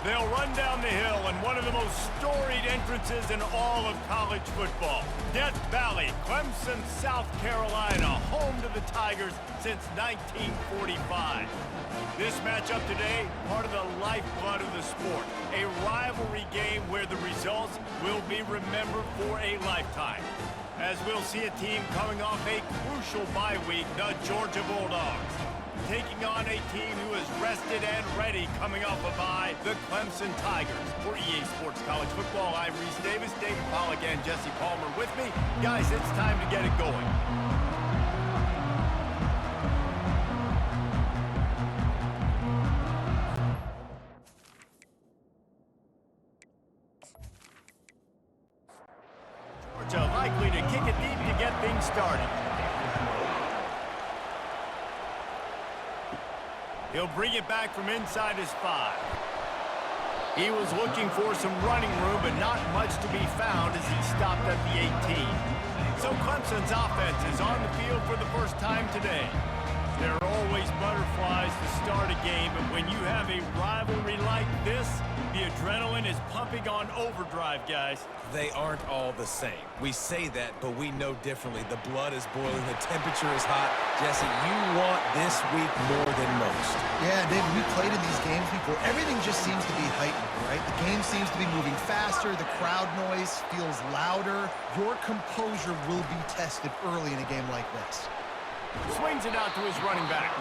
They'll run down the hill in one of the most storied entrances in all of college football. Death Valley, Clemson, South Carolina, home to the Tigers since 1945. This matchup today, part of the lifeblood of the sport. A rivalry game where the results will be remembered for a lifetime. As we'll see a team coming off a crucial bye week, the Georgia Bulldogs, taking on a team who is rested and ready coming off a bye, the Clemson Tigers. For EA Sports College Football, I'm Reese Davis, David Pollock, and Jesse Palmer with me. Guys, it's time to get it going. Georgia likely to kick it deep to get things started. He'll bring it back from inside his 5. He was looking for some running room, but not much to be found as he stopped at the 18. So Clemson's offense is on the field for the first time today. There are always butterflies to start a game, but when you have a rivalry like this, the adrenaline is pumping on overdrive, guys. They aren't all the same. We say that, but we know differently. The blood is boiling, the temperature is hot. Jesse, you want this week more than most. Yeah, David, we played in these games before. Everything just seems to be heightened, right? The game seems to be moving faster. The crowd noise feels louder. Your composure will be tested early in a game like this. Swings it out to his running back.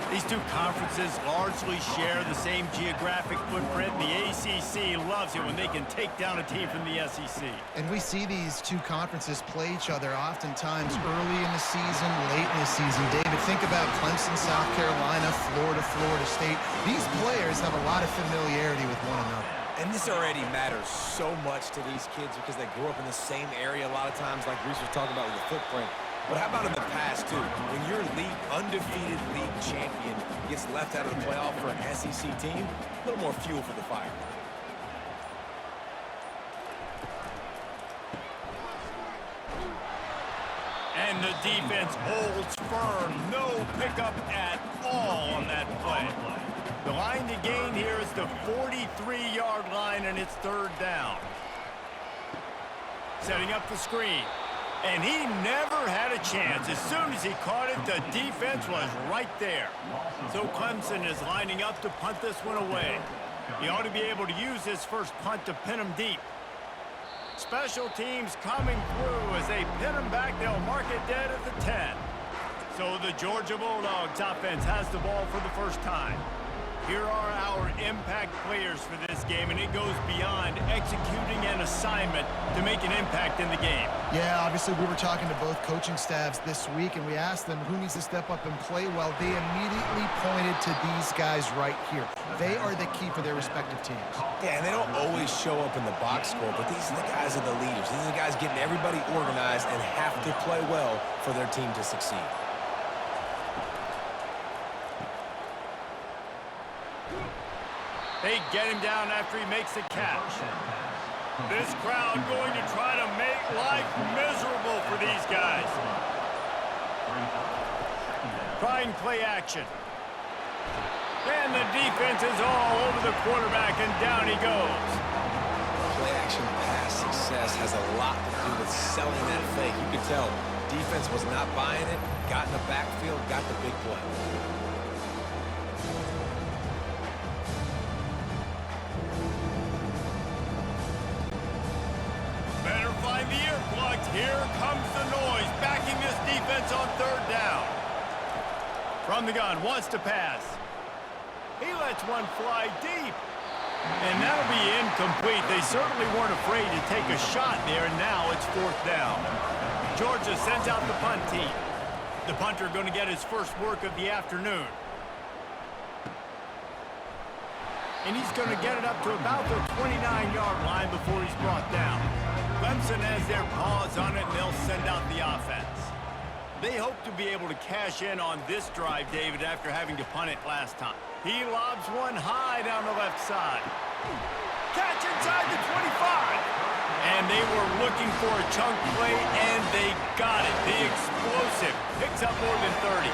These two conferences largely share the same geographic footprint. The ACC loves it when they can take down a team from the SEC. And we see these two conferences play each other oftentimes early in the season, late in the season. David, think about Clemson, South Carolina, Florida, Florida State. These players have a lot of familiarity with one another. And this already matters so much to these kids because they grew up in the same area a lot of times, like Reese was talking about with the footprint. But how about in the past, too? When your undefeated league champion gets left out of the playoff for an SEC team, a little more fuel for the fire. And the defense holds firm. No pickup at all on that play. The line to gain here is the 43-yard line, and it's 3rd down. Setting up the screen. And he never had a chance. As soon as he caught it, the defense was right there. So Clemson is lining up to punt this one away. He ought to be able to use his first punt to pin him deep. Special teams coming through as they pin him back. They'll mark it dead at the 10. So the Georgia Bulldogs offense has the ball for the first time. Here are our impact players for this game, and it goes beyond executing an assignment to make an impact in the game. Yeah, obviously we were talking to both coaching staffs this week, and we asked them who needs to step up and play well. They immediately pointed to these guys right here. They are the key for their respective teams. Yeah, and they don't always show up in the box score, but these are the guys are the leaders. These are the guys getting everybody organized and have to play well for their team to succeed. They get him down after he makes the catch. This crowd going to try to make life miserable for these guys. Trying play action. And the defense is all over the quarterback, and down he goes. Play action pass success has a lot to do with selling that fake. You can tell defense was not buying it, got in the backfield, got the big play. The earplugs. Here comes the noise, backing this defense on 3rd down. From the gun, wants to pass. He lets one fly deep. And that'll be incomplete. They certainly weren't afraid to take a shot there, and now it's 4th down. Georgia sends out the punt team. The punter going to get his first work of the afternoon. And he's going to get it up to about the 29-yard line before he's brought down. Clemson has their paws on it, and they'll send out the offense. They hope to be able to cash in on this drive, David, after having to punt it last time. He lobs one high down the left side. Catch inside the 25. And they were looking for a chunk play, and they got it. The explosive picks up more than 30.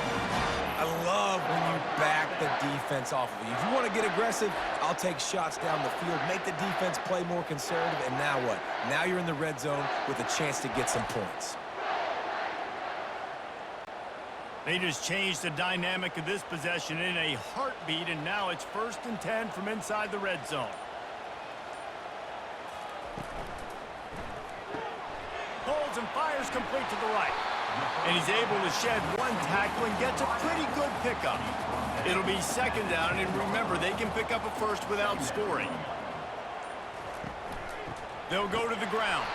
I love when you back the defense off of you. If you want to get aggressive, I'll take shots down the field, make the defense play more conservative, and now what? Now you're in the red zone with a chance to get some points. They just changed the dynamic of this possession in a heartbeat, and now it's 1st and 10 from inside the red zone. Holds and fires complete to the right. And he's able to shed one tackle and gets a pretty good pickup. It'll be 2nd down, and remember, they can pick up a first without scoring. They'll go to the ground.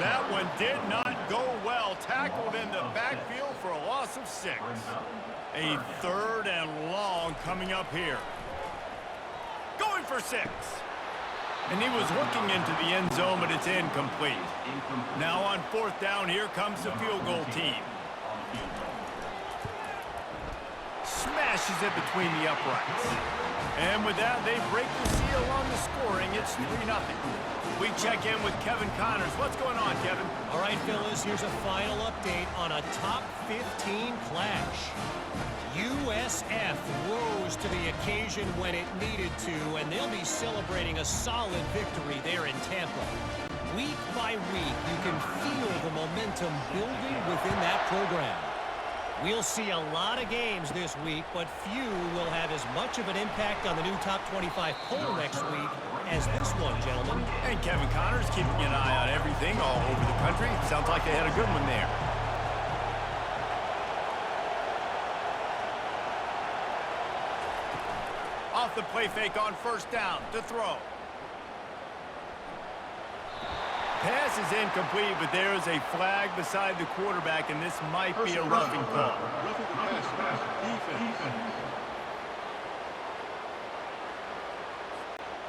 That one did not go well. Tackled in the backfield for a loss of 6. A 3rd and long coming up here. Going for 6. And he was looking into the end zone, but it's incomplete. Now on 4th down, here comes the field goal team. Smashes it between the uprights. And with that, they break the seal on the scoring. It's 3-0. We check in with Kevin Connors. What's going on, Kevin? All right, fellas, here's a final update on a top 15 clash. USF rose to the occasion when it needed to, and they'll be celebrating a solid victory there in Tampa. Week by week, you can feel the momentum building within that program. We'll see a lot of games this week, but few will have as much of an impact on the new top 25 poll next week as this one, gentlemen. And Kevin Connors keeping an eye on everything all over the country. Sounds like they had a good one there. Off the play fake on 1st down to throw. Pass is incomplete, but there is a flag beside the quarterback, and this might be a roughing call.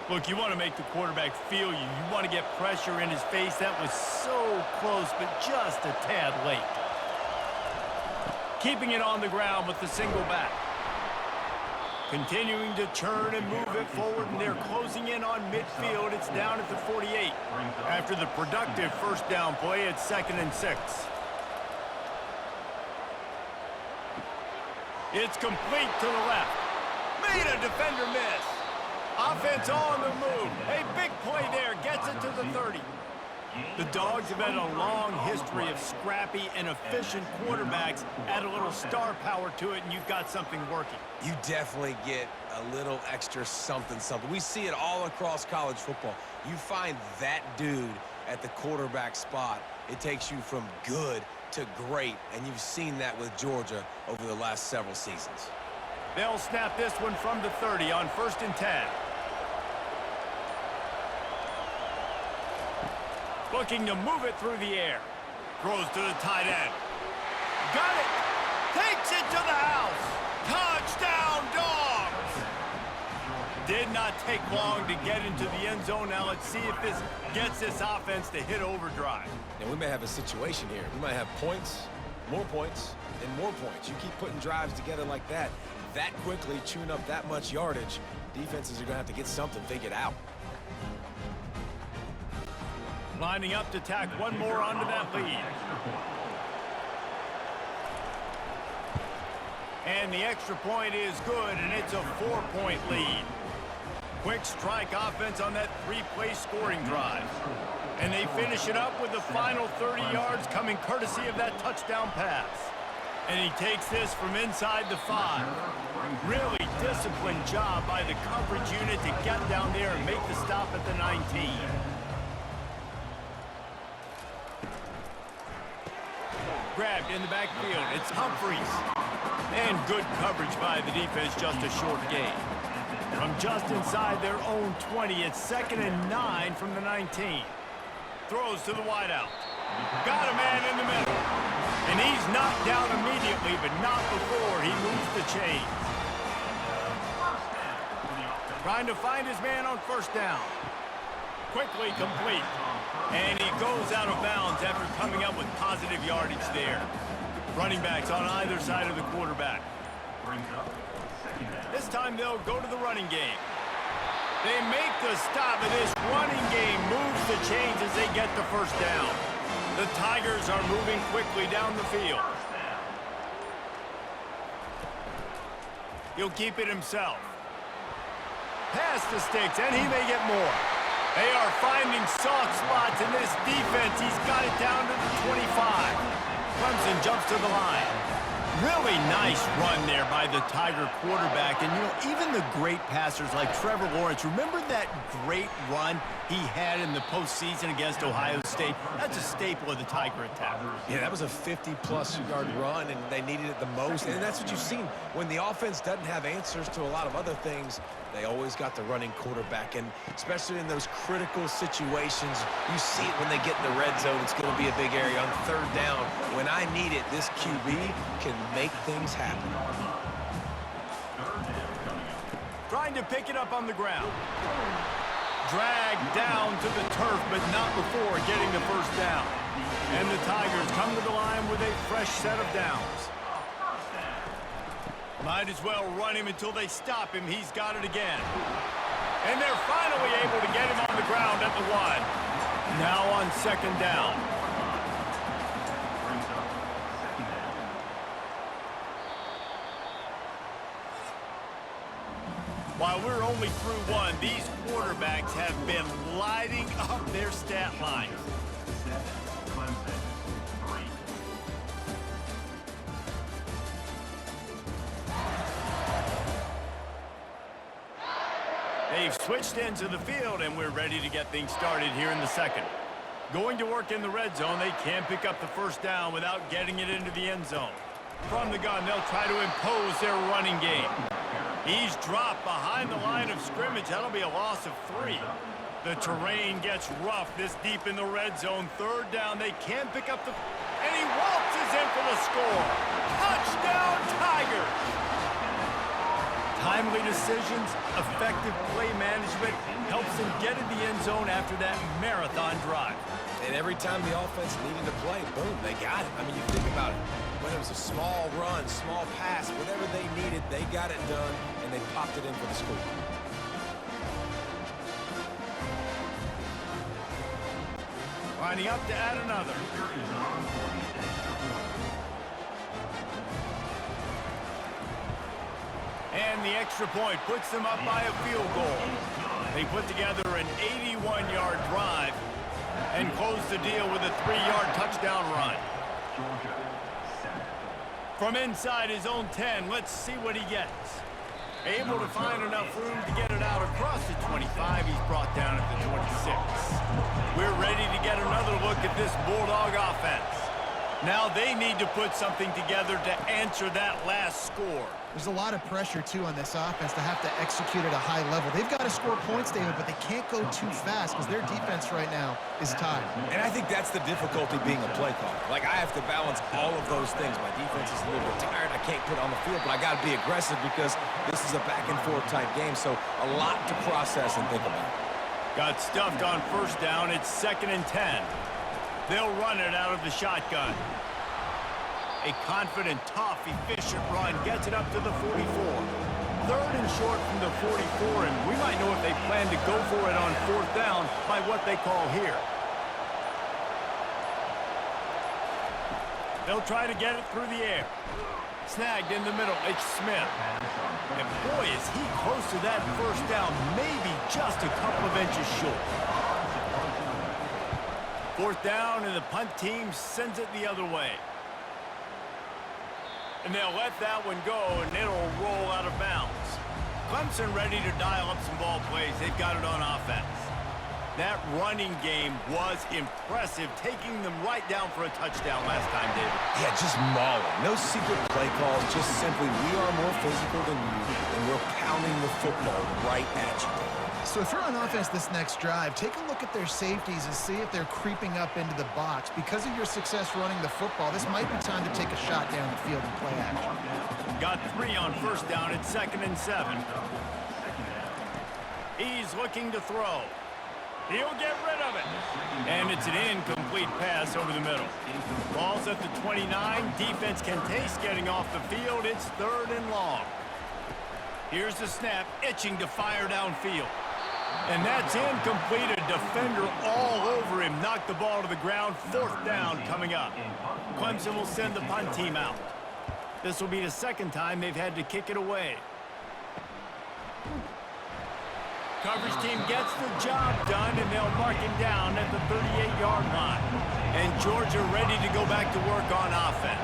Look, you want to make the quarterback feel you. You want to get pressure in his face. That was so close, but just a tad late. Keeping it on the ground with the single back. Continuing to turn and move it forward, and they're closing in on midfield. It's down at the 48. After the productive 1st down play, it's 2nd and 6. It's complete to the left. Made a defender miss. Offense on the move. A big play there. Gets it to the 30. The Dogs have had a long history of scrappy and efficient quarterbacks. Add a little star power to it, and you've got something working. You definitely get a little extra something. We see it all across college football. You find that dude at the quarterback spot, it takes you from good to great, and you've seen that with Georgia over the last several seasons. They'll snap this one from the 30 on 1st and 10. Looking to move it through the air. Throws to the tight end. Got it. Takes it to the house. Touchdown, Dogs. Did not take long to get into the end zone. Now let's see if this gets this offense to hit overdrive. Now we may have a situation here. We might have points, more points, and more points. You keep putting drives together like that quickly, chewing up that much yardage, defenses are going to have to get something figured out. Lining up to tack one more onto that lead. And the extra point is good, and it's a 4-point lead. Quick strike offense on that 3-play scoring drive. And they finish it up with the final 30 yards coming courtesy of that touchdown pass. And he takes this from inside the 5. Really disciplined job by the coverage unit to get down there and make the stop at the 19. Grabbed in the backfield. It's Humphreys. And good coverage by the defense, just a short gain. From just inside their own 20, it's 2nd and 9 from the 19. Throws to the wideout. Got a man in the middle. And he's knocked down immediately, but not before he moves the chains. Trying to find his man on 1st down. Quickly complete. And he goes out of bounds after coming up with positive yardage there. Running backs on either side of the quarterback. This time they'll go to the running game. They make the stop, and this running game moves the chains as they get the 1st down. The Tigers are moving quickly down the field. He'll keep it himself. Pass the sticks, and he may get more. They are finding soft spots in this defense. He's got it down to the 25. Clemson jumps to the line. Really nice run there by the Tiger quarterback. And, you know, even the great passers like Trevor Lawrence, remember that great run he had in the postseason against Ohio State? That's a staple of the Tiger attack. Yeah, that was a 50-plus yard run, and they needed it the most. And that's what you've seen. When the offense doesn't have answers to a lot of other things, they always got the running quarterback. And especially in those critical situations, you see it when they get in the red zone. It's going to be a big area on third down. When I need it, this QB can make things happen. Trying to pick it up on the ground. Dragged down to the turf, but not before getting the first down. And the Tigers come to the line with a fresh set of downs. Might as well run him until they stop him. He's got it again. And they're finally able to get him on the ground at the 1. Now on second down. While we're only through 1, these quarterbacks have been lighting up their stat lines. They've switched into the field, and we're ready to get things started here in the second. Going to work in the red zone, they can't pick up the first down without getting it into the end zone. From the gun, they'll try to impose their running game. He's dropped behind the line of scrimmage. That'll be a loss of 3. The terrain gets rough this deep in the red zone. Third down, they can't pick up the... And he waltzes in for the score. Touchdown, Tigers! Timely decisions, effective play management helps them get in the end zone after that marathon drive. And every time the offense needed to play, boom, they got it. I mean, you think about it. Whether it was a small run, small pass, whatever they needed, they got it done, and they popped it in for the score. Lining up to add another. And the extra point puts them up by a field goal. They put together an 81-yard drive and close the deal with a 3-yard touchdown run. From inside his own 10, let's see what he gets. Able to find enough room to get it out across the 25. He's brought down at the 26. We're ready to get another look at this Bulldog offense. Now they need to put something together to answer that last score. There's a lot of pressure, too, on this offense to have to execute at a high level. They've got to score points, David, but they can't go too fast because their defense right now is tied. And I think that's the difficulty being a play caller. Like, I have to balance all of those things. My defense is a little bit tired. I can't put it on the field, but I got to be aggressive because this is a back-and-forth type game, so a lot to process and think about. Got stuffed on first down. It's 2nd and 10. They'll run it out of the shotgun. A confident, tough, efficient run gets it up to the 44. 3rd and short from the 44, and we might know if they plan to go for it on 4th down by what they call here. They'll try to get it through the air. Snagged in the middle, it's Smith. And boy, is he close to that first down, maybe just a couple of inches short. 4th down, and the punt team sends it the other way. And they'll let that one go, and it'll roll out of bounds. Clemson ready to dial up some ball plays. They've got it on offense. That running game was impressive, taking them right down for a touchdown last time, David. Yeah, just mauling. No secret play calls, just simply we are more physical than you, and we're pounding the football right at you. So if you're on offense this next drive, take a look at their safeties and see if they're creeping up into the box. Because of your success running the football, this might be time to take a shot down the field and play action. Got 3 on first down at 2nd and 7. He's looking to throw. He'll get rid of it. And it's an incomplete pass over the middle. Ball's at the 29. Defense can taste getting off the field. It's 3rd and long. Here's the snap, itching to fire downfield. And that's incomplete. A defender all over him. Knocked the ball to the ground. 4th down coming up. Clemson will send the punt team out. This will be the 2nd time they've had to kick it away. Coverage team gets the job done, and they'll mark him down at the 38-yard line. And Georgia ready to go back to work on offense.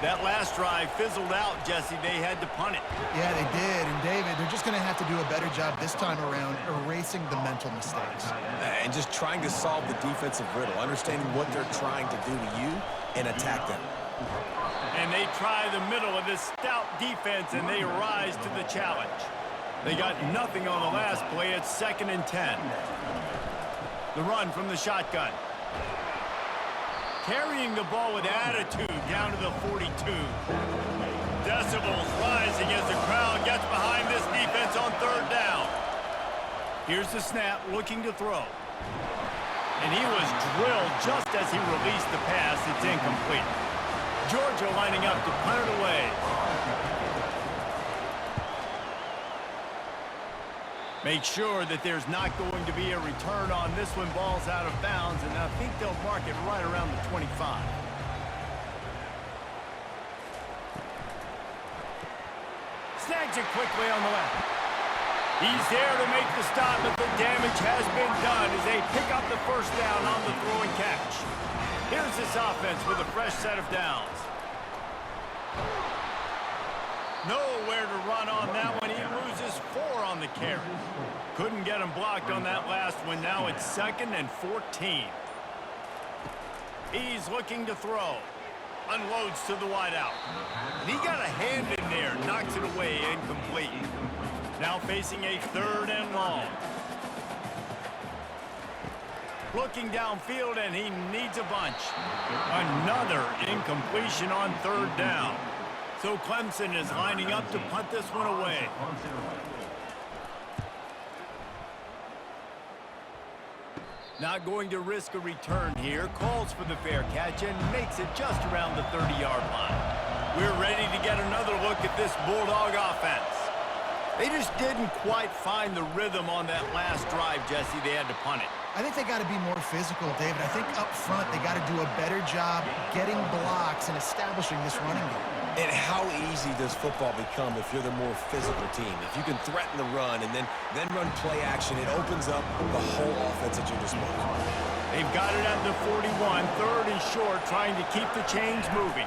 That last drive fizzled out, Jesse. They had to punt it. Yeah, they did. And, David, they're just going to have to do a better job this time around erasing the mental mistakes. And just trying to solve the defensive riddle, understanding what they're trying to do to you and attack them. And they try the middle of this stout defense, and they rise to the challenge. They got nothing on the last play. It's 2nd and 10. The run from the shotgun. Carrying the ball with attitude down to the 42. Decibels rising as the crowd gets behind this defense on 3rd down. Here's the snap, looking to throw. And he was drilled just as he released the pass. It's incomplete. Georgia lining up to punt it away. Make sure that there's not going to be a return on this one. Ball's out of bounds, and I think they'll mark it right around the 25. Snags it quickly on the left. He's there to make the stop, but the damage has been done as they pick up the 1st down on the throw and catch. Here's this offense with a fresh set of downs. Nowhere to run on that one. He loses 4 on the carry. Couldn't get him blocked on that last one. Now it's 2nd and 14. He's looking to throw. Unloads to the wideout. And he got a hand in there. Knocks it away. Incomplete. Now facing a 3rd and long. Looking downfield, and he needs a bunch. Another incompletion on 3rd down. So Clemson is lining up to punt this one away. Not going to risk a return here. Calls for the fair catch and makes it just around the 30-yard line. We're ready to get another look at this Bulldog offense. They just didn't quite find the rhythm on that last drive, Jesse. They had to punt it. I think they got to be more physical, David. I think up front they got to do a better job getting blocks and establishing this running game. And how easy does football become if you're the more physical team? If you can threaten the run and then run play action, it opens up the whole offense at your disposal. They've got it at the 41, 3rd and short, trying to keep the chains moving.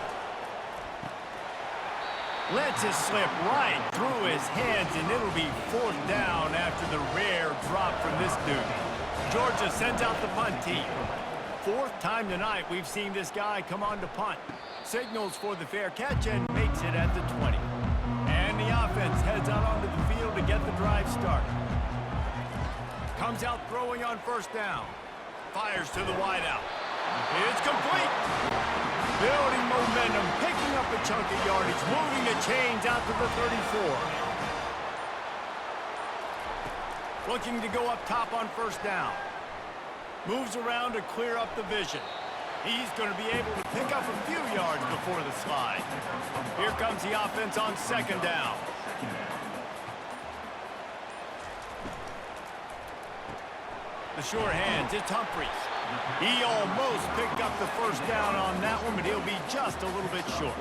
Lets it slip right through his hands, and it'll be 4th down after the rare drop from this dude. Georgia sends out the punt team. 4th time tonight we've seen this guy come on to punt. Signals for the fair catch and makes it at the 20. And the offense heads out onto the field to get the drive started. Comes out throwing on 1st down. Fires to the wideout. It's complete. Building momentum, picking up a chunk of yardage, moving the chains out to the 34. Looking to go up top on 1st down. Moves around to clear up the vision. He's going to be able to pick up a few yards before the slide. Here comes the offense on 2nd down. The sure hands, it's Humphries. He almost picked up the 1st down on that one, but he'll be just a little bit short.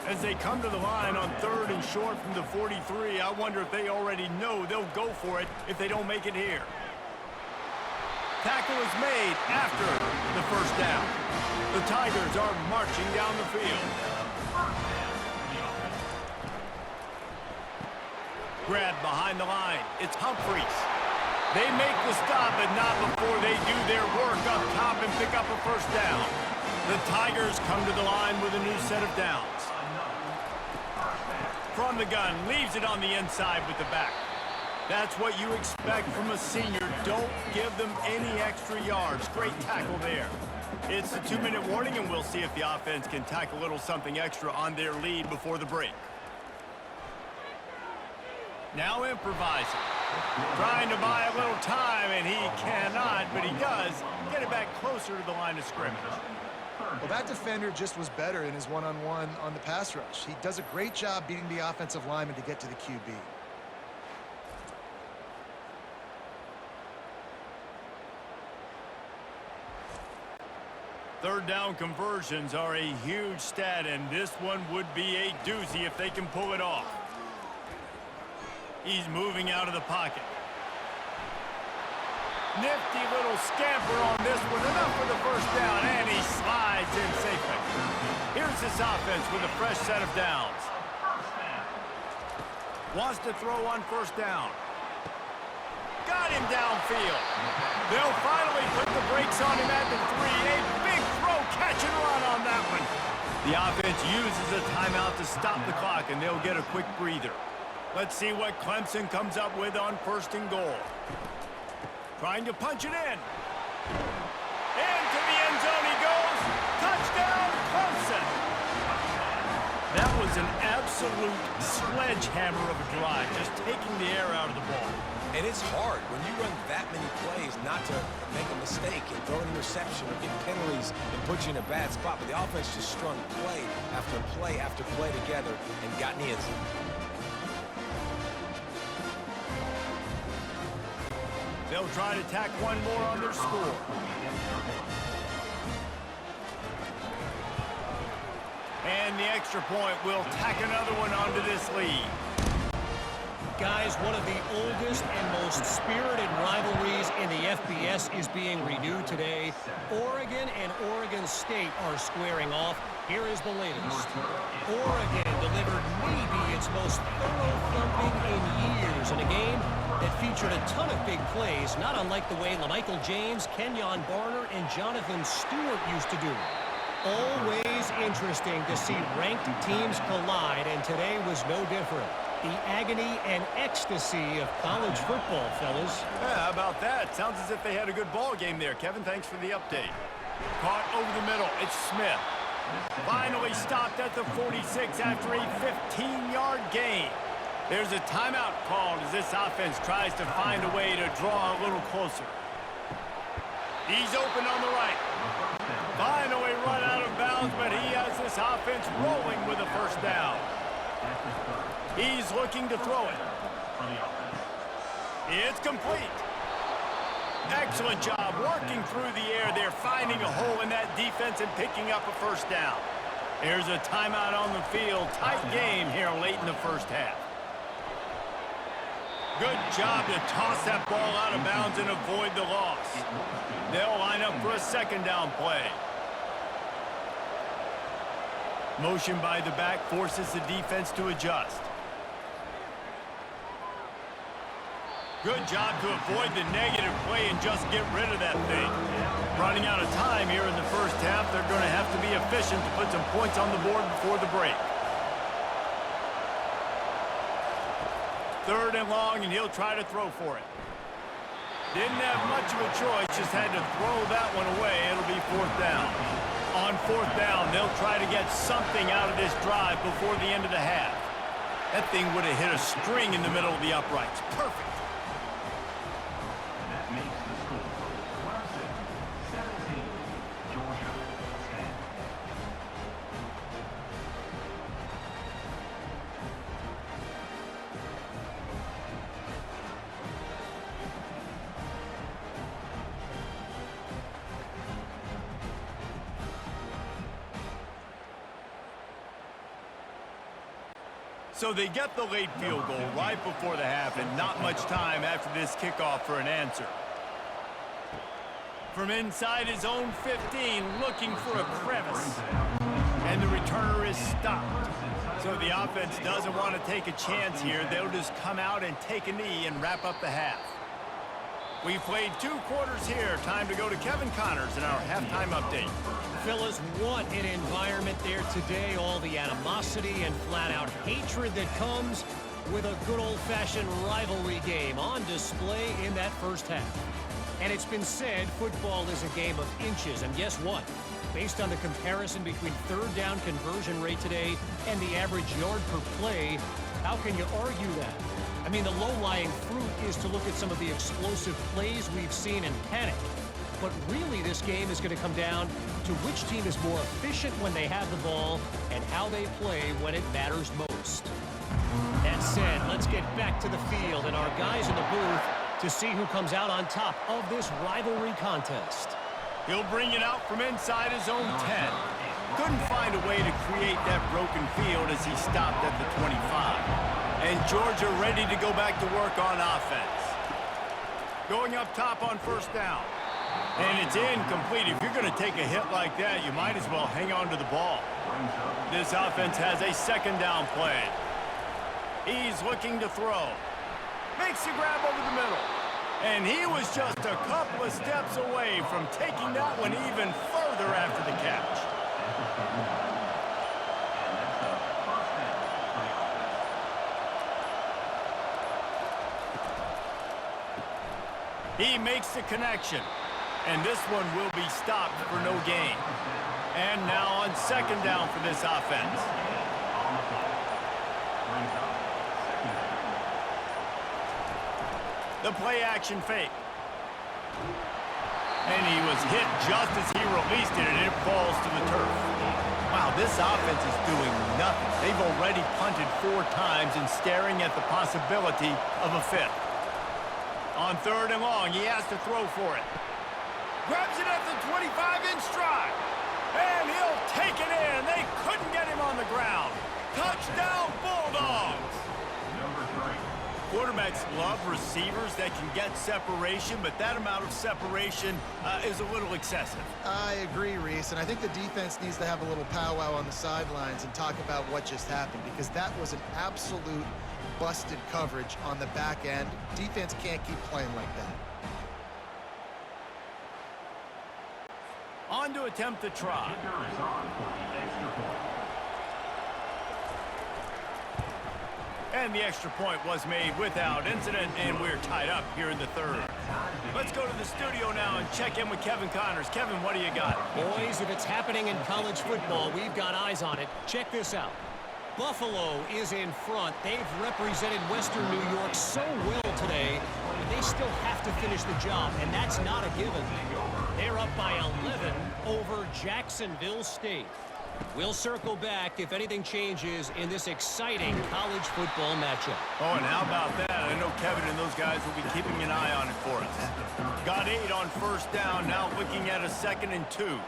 As they come to the line on 3rd and short from the 43, I wonder if they already know they'll go for it if they don't make it here. Tackle is made after the 1st down. The Tigers are marching down the field. Grab behind the line. It's Humphries. They make the stop, but not before they do their work up top and pick up a 1st down. The Tigers come to the line with a new set of downs. From the gun, leaves it on the inside with the back. That's what you expect from a senior. Don't give them any extra yards. Great tackle there. It's a 2-minute warning, and we'll see if the offense can tack a little something extra on their lead before the break. Now improvising. Trying to buy a little time, and he cannot, but he does get it back closer to the line of scrimmage. Well, that defender just was better in his one-on-one on the pass rush. He does a great job beating the offensive lineman to get to the QB. Third down conversions are a huge stat, and this one would be a doozy if they can pull it off. He's moving out of the pocket. Nifty little scamper on this one. Enough for the first down, and he slides in safely. Here's this offense with a fresh set of downs. Wants to throw on first down. Got him downfield. They'll finally put the brakes on him at the 3. A big throw, catch and run on that one. The offense uses a timeout to stop the clock, and they'll get a quick breather. Let's see what Clemson comes up with on first and goal. Trying to punch it in. Into the end zone he goes. Touchdown, Clemson. That was an absolute sledgehammer of a drive, just taking the air out of the ball. And it's hard when you run that many plays not to make a mistake and throw an interception or get penalties and put you in a bad spot. But the offense just strung play after play after play together and got in the end zone. They'll try to tack one more on their score. And the extra point will tack another one onto this lead. Guys, one of the oldest and most spirited rivalries in the FBS is being renewed today. Oregon and Oregon State are squaring off. Here is the latest. Oregon delivered maybe its most thorough thumping in years in a game that featured a ton of big plays, not unlike the way LaMichael James, Kenyon Barner, and Jonathan Stewart used to do it. Always interesting to see ranked teams collide, and today was no different. The agony and ecstasy of college football, fellas. Yeah, how about that? Sounds as if they had a good ball game there. Kevin, thanks for the update. Caught over the middle. It's Smith. Finally stopped at the 46 after a 15-yard gain. There's a timeout called as this offense tries to find a way to draw a little closer. He's open on the right. Finally run out of bounds, but he has this offense rolling with a first down. He's looking to throw it. It's complete. Excellent job working through the air there, finding a hole in that defense and picking up a first down. There's a timeout on the field. Tight game here late in the first half. Good job to toss that ball out of bounds and avoid the loss. They'll line up for a second down play. Motion by the back forces the defense to adjust. Good job to avoid the negative play and just get rid of that thing. Running out of time here in the first half, they're going to have to be efficient to put some points on the board before the break. Third and long, and he'll try to throw for it. Didn't have much of a choice, just had to throw that one away. It'll be fourth down. On fourth down, they'll try to get something out of this drive before the end of the half. That thing would have hit a string in the middle of the uprights. Perfect. So they get the late field goal right before the half, and not much time after this kickoff for an answer. From inside his own 15, looking for a crevice. And the returner is stopped. So the offense doesn't want to take a chance here. They'll just come out and take a knee and wrap up the half. We've played 2 quarters here. Time to go to Kevin Connors in our halftime update. Fellas, what an environment there today. All the animosity and flat-out hatred that comes with a good old-fashioned rivalry game on display in that first half. And it's been said football is a game of inches. And guess what? Based on the comparison between third down conversion rate today and the average yard per play, how can you argue that? I mean, the low-lying fruit is to look at some of the explosive plays we've seen in panic. But really, this game is going to come down to which team is more efficient when they have the ball and how they play when it matters most. That said, let's get back to the field and our guys in the booth to see who comes out on top of this rivalry contest. He'll bring it out from inside his own 10. Couldn't find a way to create that broken field as he stopped at the 25. And Georgia ready to go back to work on offense. Going up top on first down. And it's incomplete. If you're going to take a hit like that, you might as well hang on to the ball. This offense has a second down play. He's looking to throw. Makes the grab over the middle. And he was just a couple of steps away from taking that one even further after the catch. He makes the connection. And this one will be stopped for no gain. And now on second down for this offense. The play action fake. And he was hit just as he released it, and it falls to the turf. Wow, this offense is doing nothing. They've already punted 4 times and staring at the possibility of a 5th. On third and long, he has to throw for it. Grabs it at the 25-inch stride. And he'll take it in. They couldn't get him on the ground. Touchdown, Bulldogs! Quarterbacks love receivers that can get separation, but that amount of separation is a little excessive. I agree, Reese, and I think the defense needs to have a little powwow on the sidelines and talk about what just happened, because that was an absolute busted coverage on the back end. Defense can't keep playing like that. On to attempt the try. And the extra point was made without incident, and we're tied up here in the third. Let's go to the studio now and check in with Kevin Connors. Kevin, what do you got? Boys, if it's happening in college football, we've got eyes on it. Check this out. Buffalo is in front. They've represented Western New York so well today, but they still have to finish the job, and that's not a given. They're up by 11 over Jacksonville State. We'll circle back if anything changes in this exciting college football matchup. Oh, and how about that? I know Kevin and those guys will be keeping an eye on it for us. Got 8 on first down, now looking at a 2nd and 2.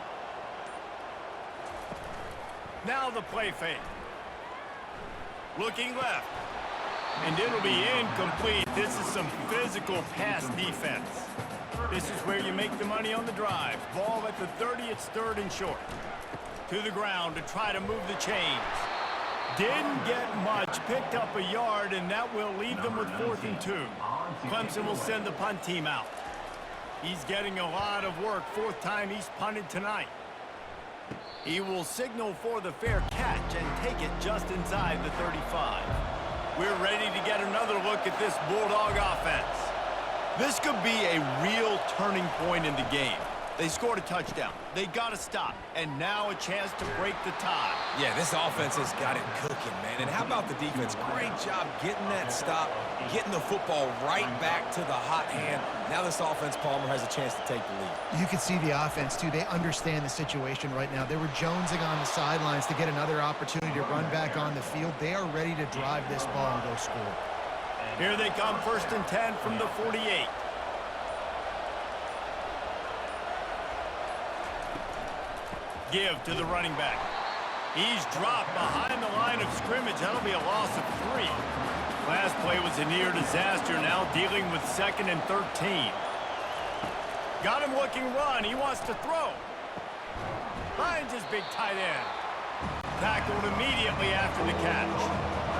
Now the play fake. Looking left. And it'll be incomplete. This is some physical pass defense. This is where you make the money on the drive. Ball at the 30, it's 3rd and short. To the ground to try to move the chains. Didn't get much, picked up a yard, and that will leave them with 4th and 2. Clemson will send the punt team out. He's getting a lot of work, 4th time he's punted tonight. He will signal for the fair catch and take it just inside the 35. We're ready to get another look at this Bulldog offense. This could be a real turning point in the game. They scored a touchdown. They got to stop. And now a chance to break the tie. Yeah, this offense has got it cooking, man. And how about the defense? Great job getting that stop, getting the football right back to the hot hand. Now this offense, Palmer, has a chance to take the lead. You can see the offense, too. They understand the situation right now. They were jonesing on the sidelines to get another opportunity to run back on the field. They are ready to drive this ball and go score. Here they come, 1st and 10 from the 48. Give to the running back. He's dropped behind the line of scrimmage. That'll be a loss of 3. Last play was a near disaster. Now dealing with 2nd and 13. Got him looking run. He wants to throw. Finds his big tight end. Tackled immediately after the catch.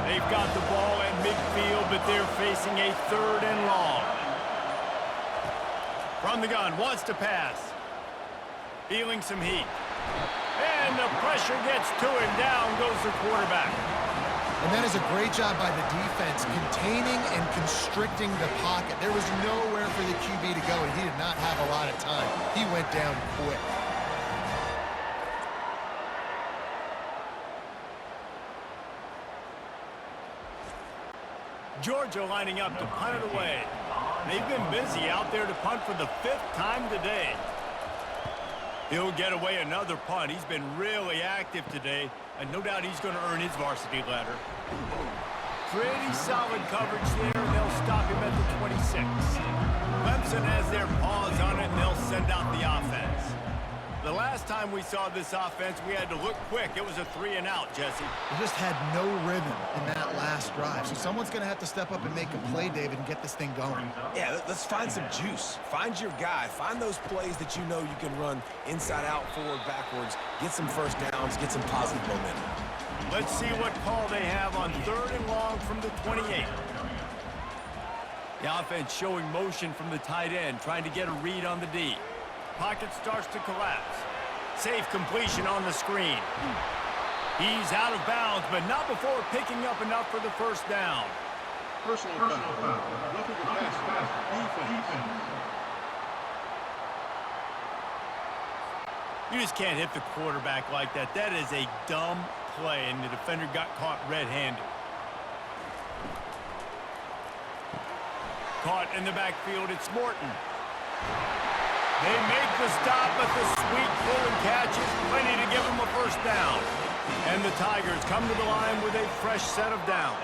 They've got the ball at midfield, but they're facing a 3rd and long. From the gun, wants to pass. Feeling some heat. And the pressure gets to him. Down goes the quarterback. And that is a great job by the defense, containing and constricting the pocket. There was nowhere for the QB to go, and he did not have a lot of time. He went down quick. Georgia lining up to punt it away. They've been busy out there to punt for the 5th time today. He'll get away another punt. He's been really active today, and no doubt he's going to earn his varsity ladder. Pretty solid coverage there, and they'll stop him at the 26. Clemson has their paws on it, and they'll send out the offense. The last time we saw this offense, we had to look quick. It was a 3-and-out, Jesse. They just had no rhythm in that last drive. So someone's going to have to step up and make a play, David, and get this thing going. Yeah, let's find some juice. Find your guy. Find those plays that you know you can run inside out, forward, backwards. Get some first downs. Get some positive momentum. Let's see what call they have on 3rd and long from the 28. The offense showing motion from the tight end, trying to get a read on the D. Pocket starts to collapse. Safe completion on the screen. He's out of bounds, but not before picking up enough for the first down. Personal foul. Roughing the pass. Defense. You just can't hit the quarterback like that. That is a dumb play, and the defender got caught red-handed. Caught in the backfield, it's Morton. They make the stop, but the sweet pull and catch is plenty to give them a first down. And the Tigers come to the line with a fresh set of downs.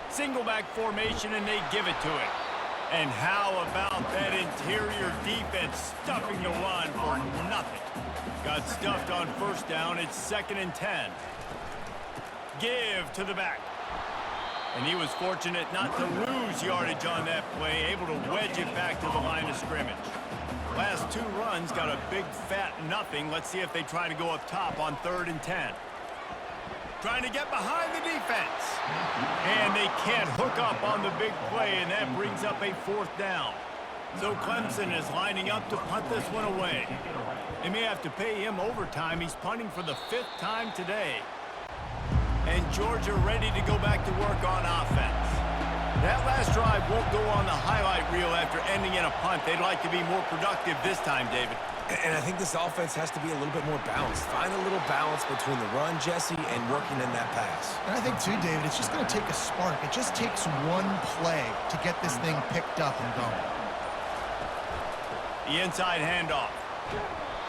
Single back formation, and they give it to it. And how about that interior defense stuffing the run for nothing? Got stuffed on first down. It's 2nd and 10. Give to the back. And he was fortunate not to lose yardage on that play, able to wedge it back to the line of scrimmage. Last 2 runs got a big fat nothing. Let's see if they try to go up top on 3rd and 10. Trying to get behind the defense. And they can't hook up on the big play, and that brings up a 4th down. So Clemson is lining up to punt this one away. They may have to pay him overtime. He's punting for the 5th time today. And Georgia ready to go back to work on offense. That last drive won't go on the highlight reel after ending in a punt. They'd like to be more productive this time, David. And I think this offense has to be a little bit more balanced. Find a little balance between the run, Jesse, and working in that pass. And I think, too, David, it's just going to take a spark. It just takes one play to get this thing picked up and going. The inside handoff.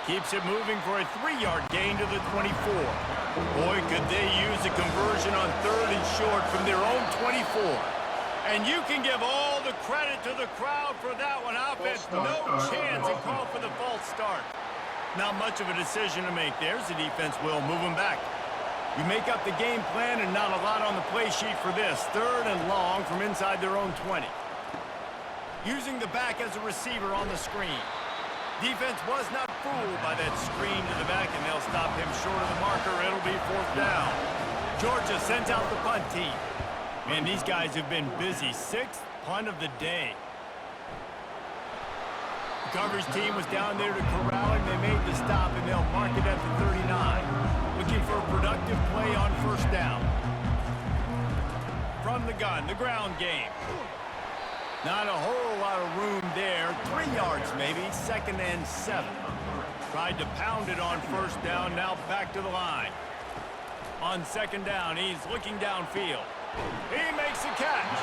Keeps it moving for a 3-yard gain to the 24. Boy, could they use a conversion on 3rd and short from their own 24. And you can give all the credit to the crowd for that one. Offense, no chance, and call for the false start. Not much of a decision to make. There's the defense will move them back. You make up the game plan and not a lot on the play sheet for this. 3rd and long from inside their own 20. Using the back as a receiver on the screen. Defense was not fooled by that screen to the back, and they'll stop him short of the marker. It'll be 4th down. Georgia sends out the punt team. Man, these guys have been busy. 6th punt of the day. The coverage team was down there to corral him. They made the stop, and they'll mark it at the 39. Looking for a productive play on first down. From the gun, the ground game. Not a whole lot of room there. 3 yards maybe. 2nd and 7. Tried to pound it on first down. Now back to the line. On 2nd down, he's looking downfield. He makes a catch.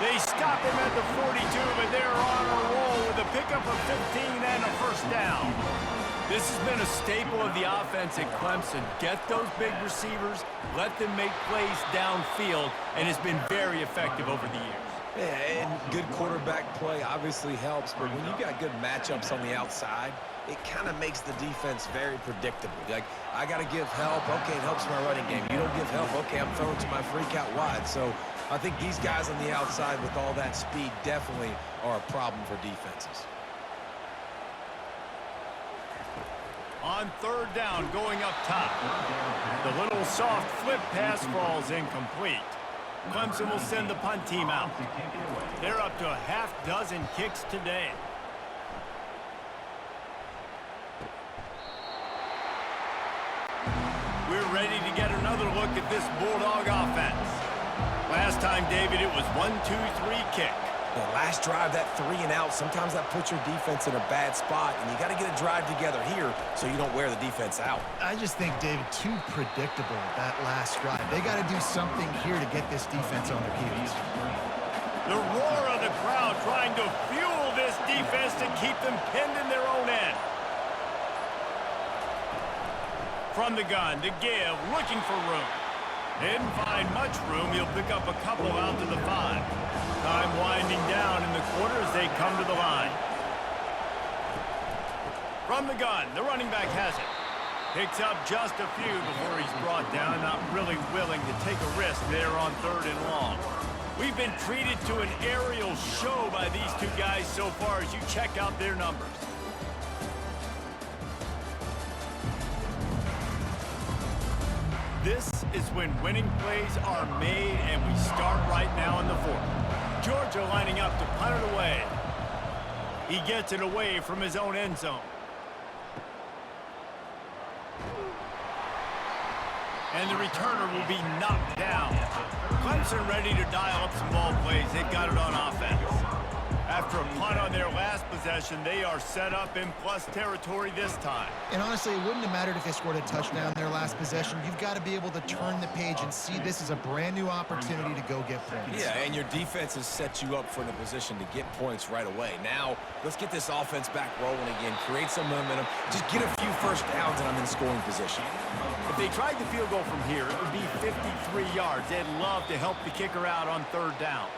They stop him at the 42, but they're on a roll with a pickup of 15 and a first down. This has been a staple of the offense at Clemson. Get those big receivers, let them make plays downfield, and it's been very effective over the years. Yeah, and good quarterback play obviously helps, but when you got good matchups on the outside, it kind of makes the defense very predictable. Like, I got to give help. Okay, it helps my running game. You don't give help. Okay, I'm throwing to my freak out wide. So I think these guys on the outside with all that speed definitely are a problem for defenses. On 3rd down, going up top. The little soft flip pass falls incomplete. Clemson will send the punt team out. They're up to a half-dozen kicks today. We're ready to get another look at this Bulldog offense. Last time, David, it was 1-2-3 kick. The last drive, that 3 and out, sometimes that puts your defense in a bad spot, and you got to get a drive together here so you don't wear the defense out. I just think, David, too predictable that last drive. They got to do something here to get this defense on their heels. The roar of the crowd trying to fuel this defense to keep them pinned in their own end. From the gun, to give, looking for room. Didn't find much room. He'll pick up a couple out to the 5. Time winding down in the quarter as they come to the line. From the gun, the running back has it. Picks up just a few before he's brought down, not really willing to take a risk there on 3rd and long. We've been treated to an aerial show by these two guys so far as you check out their numbers. This is when winning plays are made, and we start right now in the 4th. Georgia lining up to punt it away. He gets it away from his own end zone. And the returner will be knocked down. Clemson ready to dial up some ball plays. They've got it on offense. After a punt on their last possession, they are set up in plus territory this time. And honestly, it wouldn't have mattered if they scored a touchdown their last possession. You've got to be able to turn the page and see this as a brand new opportunity to go get points. Yeah, and your defense has set you up for the position to get points right away. Now, let's get this offense back rolling again, create some momentum, just get a few first downs, and I'm in scoring position. If they tried the field goal from here, it would be 53 yards. They'd love to help the kicker out on 3rd down.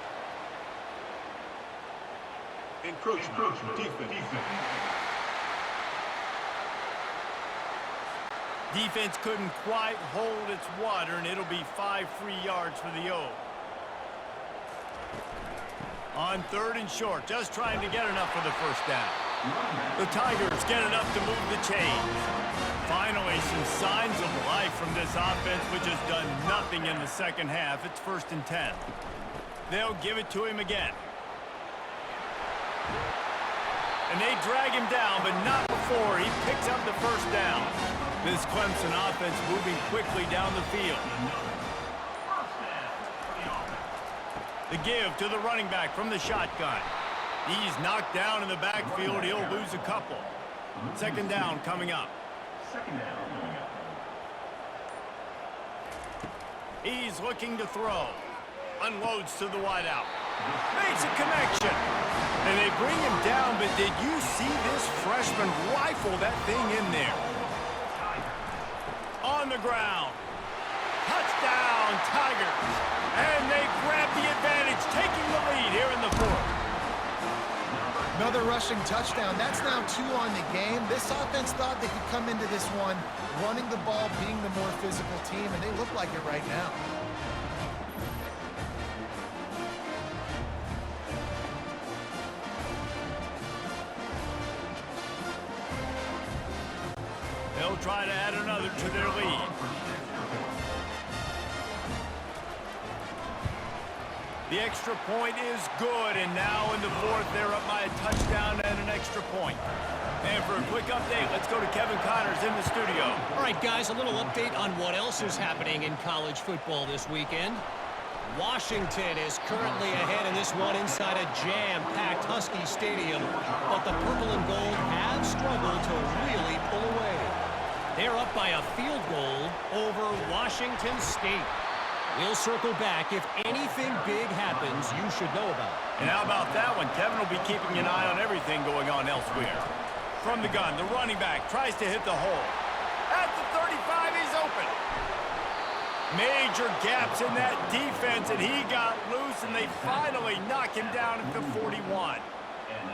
Encroachment, defense. Defense couldn't quite hold its water, and it'll be 5 free yards for the O. On 3rd and short, just trying to get enough for the first down. The Tigers get enough to move the chains. Finally, some signs of life from this offense, which has done nothing in the second half. It's 1st and 10. They'll give it to him again. And they drag him down, but not before he picks up the first down. This Clemson offense moving quickly down the field. The give to the running back from the shotgun. He's knocked down in the backfield. He'll lose a couple. 2nd down coming up. He's looking to throw. Unloads to the wideout. Makes a connection. And they bring him down, but did you see this freshman rifle that thing in there? On the ground. Touchdown, Tigers. And they grab the advantage, taking the lead here in the 4th. Another rushing touchdown. That's now 2 on the game. This offense thought they could come into this one running the ball, being the more physical team, and they look like it right now. They'll try to add another to their lead. The extra point is good, and now in the 4th, they're up by a touchdown and an extra point. And for a quick update, let's go to Kevin Connors in the studio. All right, guys, a little update on what else is happening in college football this weekend. Washington is currently ahead in this one inside a jam-packed Husky Stadium, but the purple and gold have struggled to really pull away. They're up by a field goal over Washington State. We'll circle back. If anything big happens, you should know about it. And how about that one? Kevin will be keeping an eye on everything going on elsewhere. From the gun, the running back tries to hit the hole. At the 35, he's open. Major gaps in that defense, and he got loose, and they finally knock him down at the 41.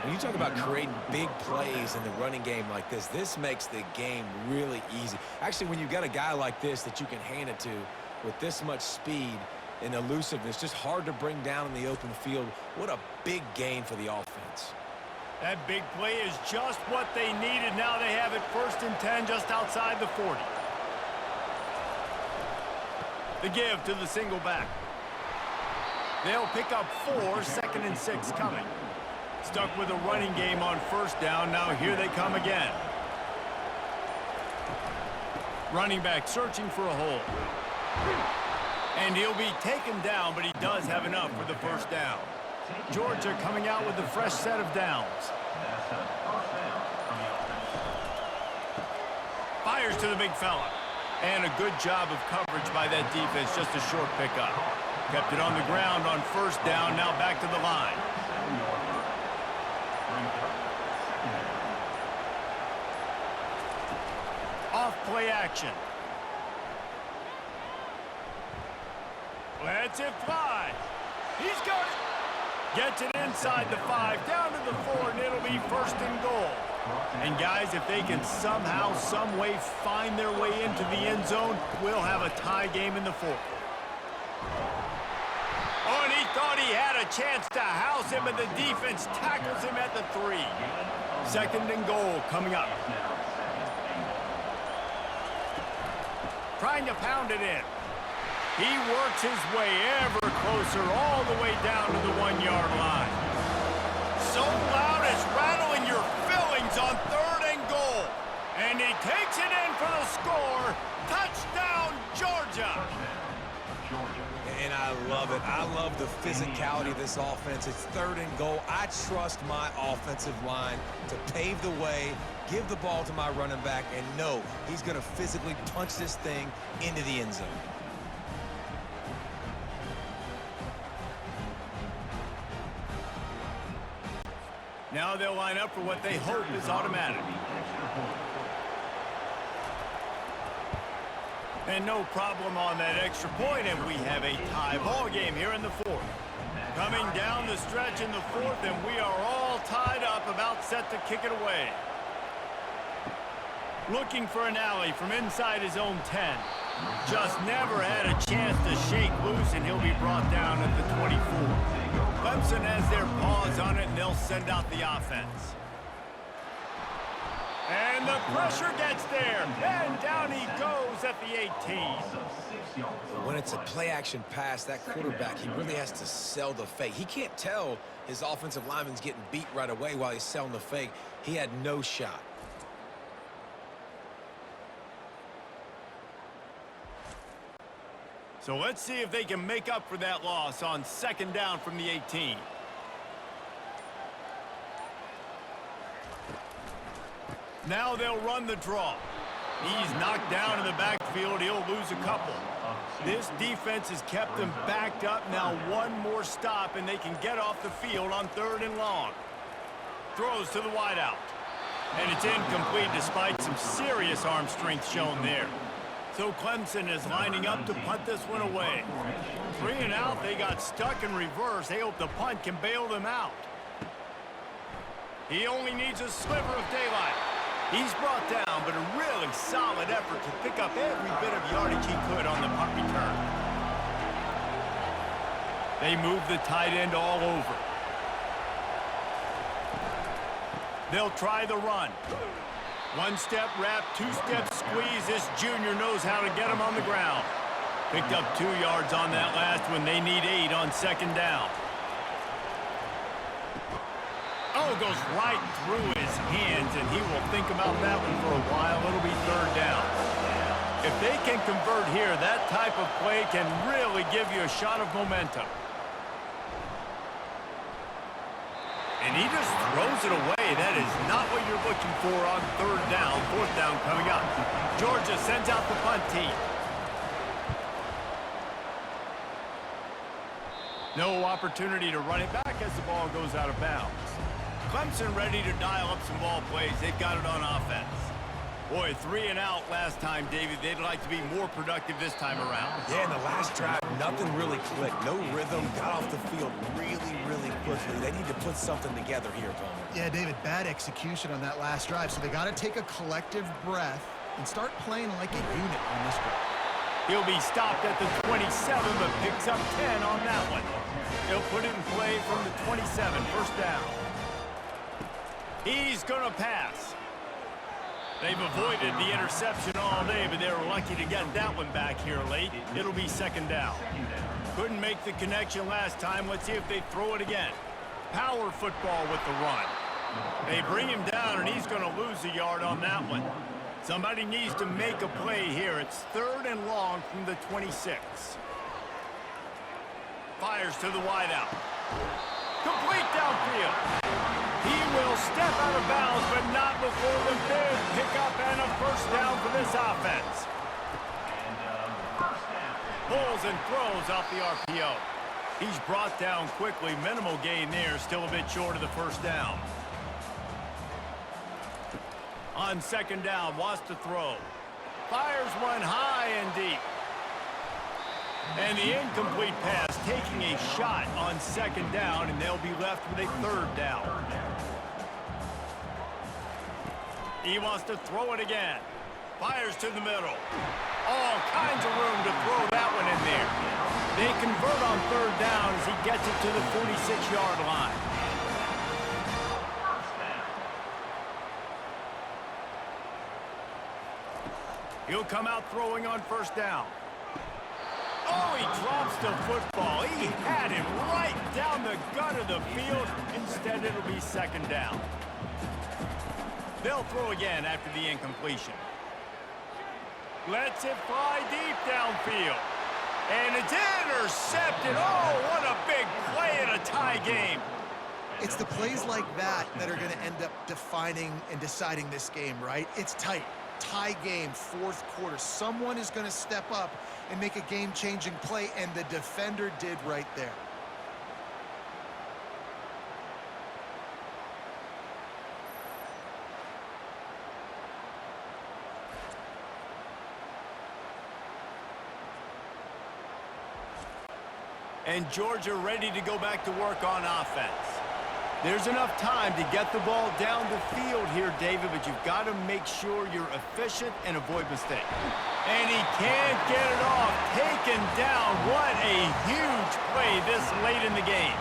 When you talk about creating big plays in the running game like this makes the game really easy. Actually, when you've got a guy like this that you can hand it to with this much speed and elusiveness, just hard to bring down in the open field, what a big gain for the offense. That big play is just what they needed. Now they have it 1st and 10 just outside the 40. The give to the single back. They'll pick up 4, 2nd and 6 coming. Stuck with a running game on 1st down. Now here they come again. Running back searching for a hole. And he'll be taken down, but he does have enough for the 1st down. Georgia coming out with a fresh set of downs. Fires to the big fella. And a good job of coverage by that defense, just a short pickup. Kept it on the ground on 1st down, now back to the line. Off play action. Lets it fly. He's got it. Gets it inside the 5, down to the 4, and it'll be 1st and goal. And guys, if they can somehow, some way find their way into the end zone, we'll have a tie game in the fourth. Oh, and he thought he had a chance to house him, but the defense tackles him at the 3. 2nd and goal coming up. Trying to pound it in. He works his way ever closer all the way down to the 1-yard line. So loud it's rattling your fillings on 3rd and goal. And he takes it in for the score. Touchdown, Georgia. And I love it. I love the physicality of this offense. It's 3rd and goal. I trust my offensive line to pave the way, give the ball to my running back, and know he's going to physically punch this thing into the end zone. Now they'll line up for what they hope is automatic. And no problem on that extra point, and we have a tie ball game here in the 4th. Coming down the stretch in the 4th, and we are all tied up, about set to kick it away. Looking for an alley from inside his own 10. Just never had a chance to shake loose, and he'll be brought down at the 24. Clemson has their paws on it, and they'll send out the offense. And the pressure gets there, and down he goes at the 18. When it's a play-action pass, that quarterback, he really has to sell the fake. He can't tell his offensive lineman's getting beat right away while he's selling the fake. He had no shot. So let's see if they can make up for that loss on 2nd down from the 18. Now they'll run the draw. He's knocked down in the backfield. He'll lose a couple. This defense has kept them backed up. Now one more stop, and they can get off the field on 3rd and long. Throws to the wideout. And it's incomplete despite some serious arm strength shown there. So Clemson is lining up to punt this one away. 3 and out, they got stuck in reverse. They hope the punt can bail them out. He only needs a sliver of daylight. He's brought down, but a really solid effort to pick up every bit of yardage he could on the punt return. They move the tight end all over. They'll try the run. 1-step wrap, 2-step squeeze. This junior knows how to get him on the ground. Picked up 2 yards on that last one. They need 8 on 2nd down. Oh, goes right through his hands, and he will think about that one for a while. It'll be 3rd down. If they can convert here, that type of play can really give you a shot of momentum. And he just throws it away. That is not what you're looking for on 3rd down. 4th down coming up. Georgia sends out the punt team. No opportunity to run it back as the ball goes out of bounds. Clemson ready to dial up some ball plays. They've got it on offense. Boy, 3 and out last time, David. They'd like to be more productive this time around. Yeah, in the last drive, nothing really clicked. No rhythm, got off the field really, really quickly. They need to put something together here, Palmer. Yeah, David, bad execution on that last drive, so they got to take a collective breath and start playing like a unit on this drive. He'll be stopped at the 27, but picks up 10 on that one. He'll put it in play from the 27, 1st down. He's going to pass. They've avoided the interception all day, but they were lucky to get that one back here late. It'll be 2nd down. Couldn't make the connection last time. Let's see if they throw it again. Power football with the run. They bring him down, and he's going to lose a yard on that one. Somebody needs to make a play here. It's 3rd and long from the 26. Fires to the wideout. Complete downfield. He will step out of bounds, but not before the big pickup and a 1st down for this offense. Pulls and throws off the RPO. He's brought down quickly. Minimal gain there, still a bit short of the 1st down. On 2nd down, wants to throw. Fires one high and deep. And the incomplete pass taking a shot on 2nd down, and they'll be left with a 3rd down. He wants to throw it again. Fires to the middle. All kinds of room to throw that one in there. They convert on third down as he gets it to the 46-yard line. He'll come out throwing on first down. Oh, he drops the football. He had him right down the gut of the field. Instead, it'll be second down. They'll throw again after the incompletion. Lets it fly deep downfield. And it's intercepted. Oh, what a big play in a tie game. It's the plays like that that are going to end up defining and deciding this game, right? It's tight. Tie game, fourth quarter. Someone is going to step up and make a game-changing play, and the defender did right there. And Georgia ready to go back to work on offense. There's enough time to get the ball down the field here, David, but you've got to make sure you're efficient and avoid mistakes. And he can't get it off. Taken down. What a huge play this late in the game.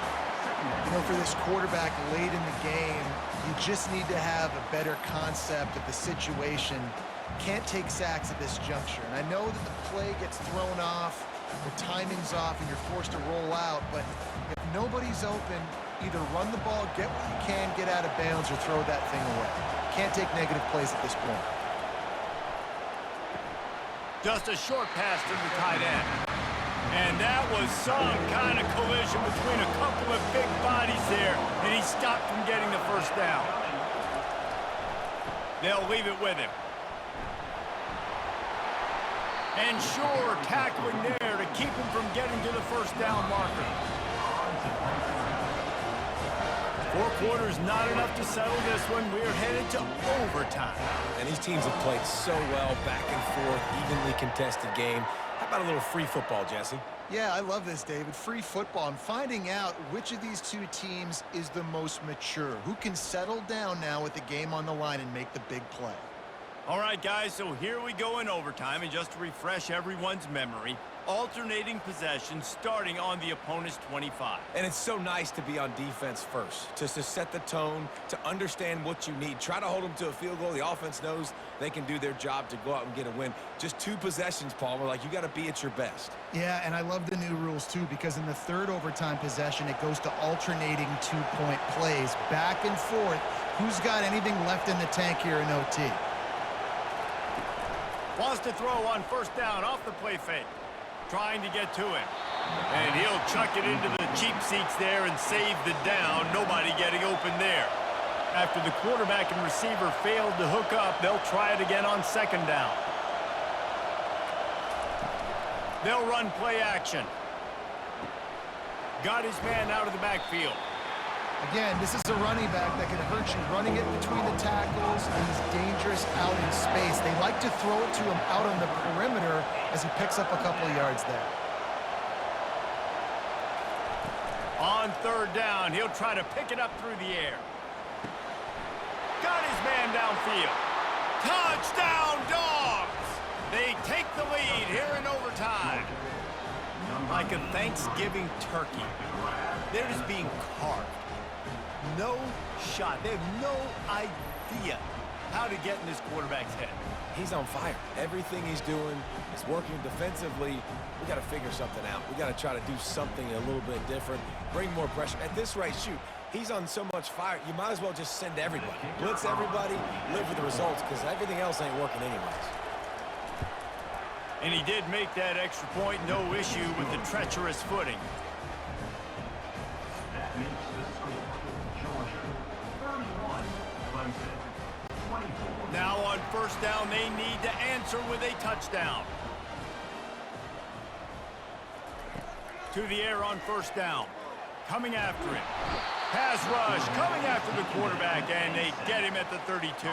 You know, for this quarterback late in the game, you just need to have a better concept of the situation. Can't take sacks at this juncture. And I know that the play gets thrown off, the timing's off, and you're forced to roll out. But if nobody's open, either run the ball, get what you can, get out of bounds, or throw that thing away. Can't take negative plays at this point. Just a short pass to the tight end. And that was some kind of collision between a couple of big bodies there, and he stopped from getting the first down. They'll leave it with him. And sure, tackling there to keep him from getting to the first down marker. 4 quarters, not enough to settle this one. We're headed to overtime. And these teams have played so well, back and forth, evenly contested game. How about a little free football, Jesse? Yeah, I love this, David. Free football. I'm finding out which of these two teams is the most mature, who can settle down now with the game on the line and make the big play. All right, guys, so here we go in overtime, and just to refresh everyone's memory, alternating possession starting on the opponent's 25. And it's so nice to be on defense first, just to set the tone, to understand what you need. Try to hold them to a field goal. The offense knows they can do their job to go out and get a win. Just 2 possessions, Paul. We're like, you got to be at your best. Yeah, and I love the new rules, too, because in the third overtime possession, it goes to alternating 2-point plays, back and forth. Who's got anything left in the tank here in OT? Wants to throw on first down off the play fake. Trying to get to him. And he'll chuck it into the cheap seats there and save the down. Nobody getting open there. After the quarterback and receiver failed to hook up, they'll try it again on second down. They'll run play action. Got his man out of the backfield. Again, this is a running back that can hurt you, running it between the tackles, and he's dangerous out in space. They like to throw it to him out on the perimeter as he picks up a couple of yards there. On third down, he'll try to pick it up through the air. Got his man downfield. Touchdown, Dogs! They take the lead here in overtime. Like a Thanksgiving turkey, they're just being carved. No shot. They have no idea how to get in this quarterback's head. He's on fire. Everything he's doing is working defensively. We got to figure something out. We got to try to do something a little bit different, bring more pressure. At this rate, shoot, he's on so much fire, you might as well just send everybody. Blitz everybody, live with the results, because everything else ain't working anyways. And he did make that extra point, no issue with the treacherous footing. Now on first down, they need to answer with a touchdown. To the air on first down. Coming after him. Pass rush coming after the quarterback, and they get him at the 32.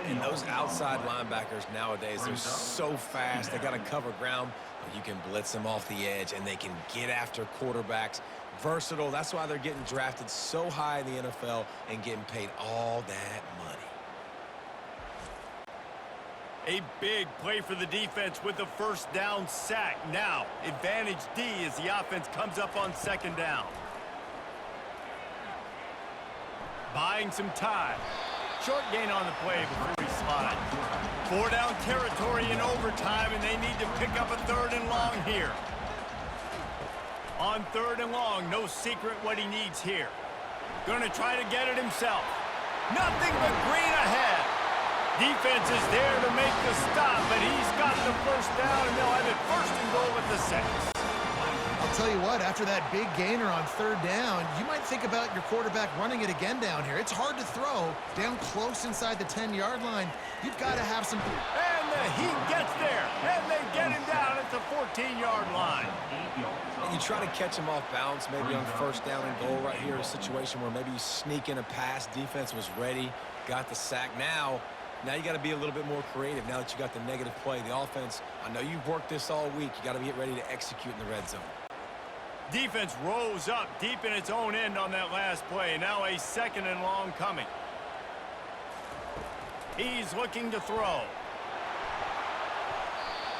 And those outside linebackers nowadays, they're so fast. They got to cover ground, but you can blitz them off the edge, and they can get after quarterbacks. Versatile. That's why they're getting drafted so high in the NFL and getting paid all that money. A big play for the defense with the first down sack. Now, advantage D as the offense comes up on second down. Buying some time. Short gain on the play before he slides. 4-down territory in overtime, and they need to pick up a 3rd and long here. On 3rd and long, no secret what he needs here. Going to try to get it himself. Nothing but green ahead. Defense is there to make the stop, but he's got the first down, and they'll have it 1st and goal with the 6. I'll tell you what, after that big gainer on 3rd down, you might think about your quarterback running it again down here. It's hard to throw down close inside the 10-yard line. You've got to have some... And he gets there, and they get him down at the 14-yard line. And you try to catch him off balance, maybe on 1st down and goal right here, a situation where maybe you sneak in a pass, defense was ready, got the sack. Now you got to be a little bit more creative now that you got the negative play. The offense, I know you've worked this all week. You got to get ready to execute in the red zone. Defense rose up deep in its own end on that last play. Now a 2nd and long coming. He's looking to throw.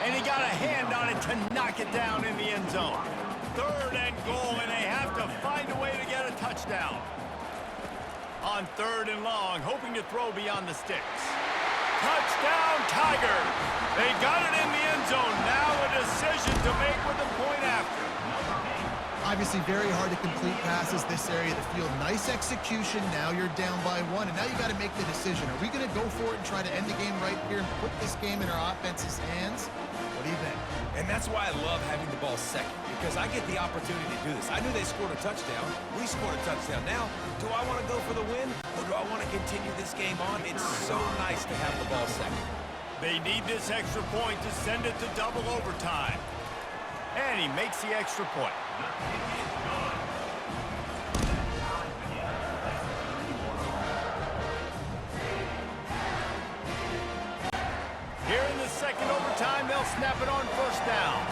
And he got a hand on it to knock it down in the end zone. 3rd and goal, and they have to find a way to get a touchdown. On 3rd and long, hoping to throw beyond the sticks. Touchdown, Tigers! They got it in the end zone. Now a decision to make with a point after. Obviously very hard to complete passes this area of the field. Nice execution. Now you're down by 1, and now you got to make the decision. Are we going to go for it and try to end the game right here and put this game in our offense's hands? What do you think? And that's why I love having the ball second, because I get the opportunity to do this. I knew they scored a touchdown. We scored a touchdown. Now, do I want to go for the win, or do I want to continue this game on? It's so nice to have the ball second. They need this extra point to send it to double overtime. And he makes the extra point. Here in the 2nd overtime, they'll snap it on 1st down.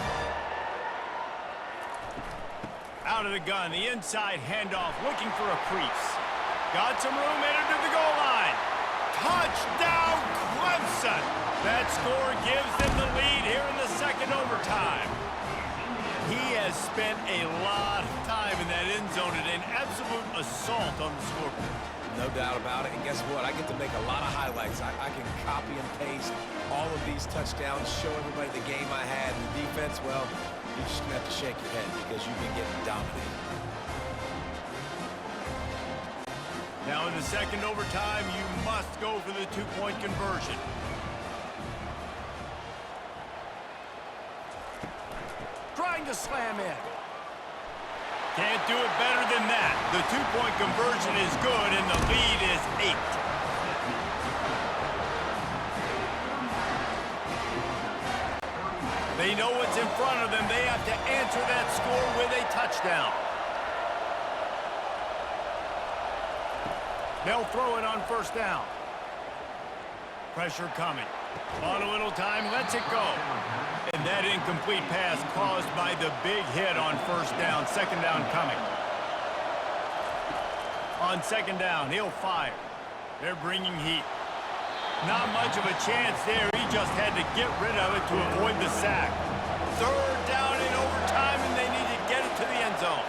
Out of the gun, the inside handoff, looking for a crease. Got some room, headed to the goal line. Touchdown, Clemson! That score gives them the lead here in the 2nd overtime. He has spent a lot of time in that end zone and an absolute assault on the scoreboard. No doubt about it. And guess what? I get to make a lot of highlights. I can copy and paste all of these touchdowns, show everybody the game I had. And the defense, well, you're just going to have to shake your head because you've been getting dominated. Now in the 2nd overtime, you must go for the 2-point conversion. Trying to slam in. Can't do it better than that. The 2-point conversion is good, and the lead is 8. They know what's in front of them. They have to answer that score with a touchdown. They'll throw it on 1st down. Pressure coming. On a little time, lets it go. And that incomplete pass caused by the big hit on 1st down. 2nd down coming. On 2nd down, he'll fire. They're bringing heat. Not much of a chance there. He just had to get rid of it to avoid the sack. 3rd down in overtime, and they need to get it to the end zone.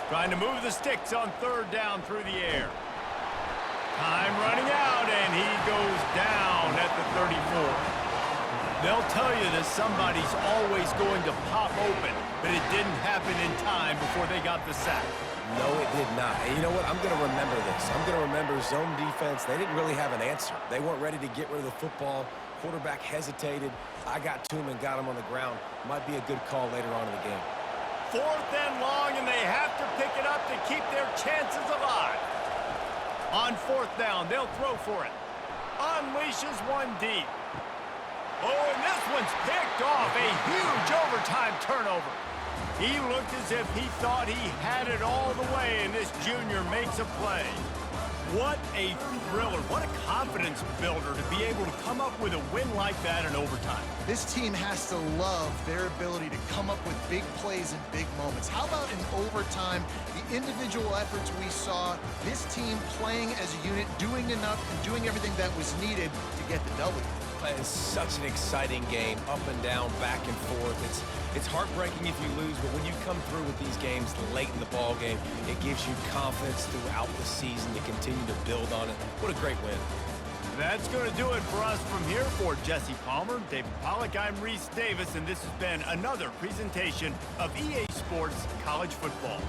Trying to move the sticks on 3rd down through the air. Time running out, and he goes down at the 34. They'll tell you that somebody's always going to pop open, but it didn't happen in time before they got the sack. No, it did not. And you know what? I'm going to remember this. I'm going to remember zone defense. They didn't really have an answer. They weren't ready to get rid of the football. Quarterback hesitated. I got to him and got him on the ground. Might be a good call later on in the game. 4th and long, and they have to pick it up to keep their chances alive. On 4th down, they'll throw for it. Unleashes one deep. Oh, and this one's picked off. A huge overtime turnover. He looked as if he thought he had it all the way, and this junior makes a play. What a thriller. What a confidence builder to be able to come up with a win like that in overtime. This team has to love their ability to come up with big plays and big moments. How about in overtime, the individual efforts we saw, this team playing as a unit, doing enough and doing everything that was needed to get the W. It's such an exciting game, up and down, back and forth. It's heartbreaking if you lose, but when you come through with these games late in the ball game, it gives you confidence throughout the season to continue to build on it. What a great win. That's going to do it for us from here. For Jesse Palmer, David Pollack, I'm Reese Davis, and this has been another presentation of EA Sports College Football.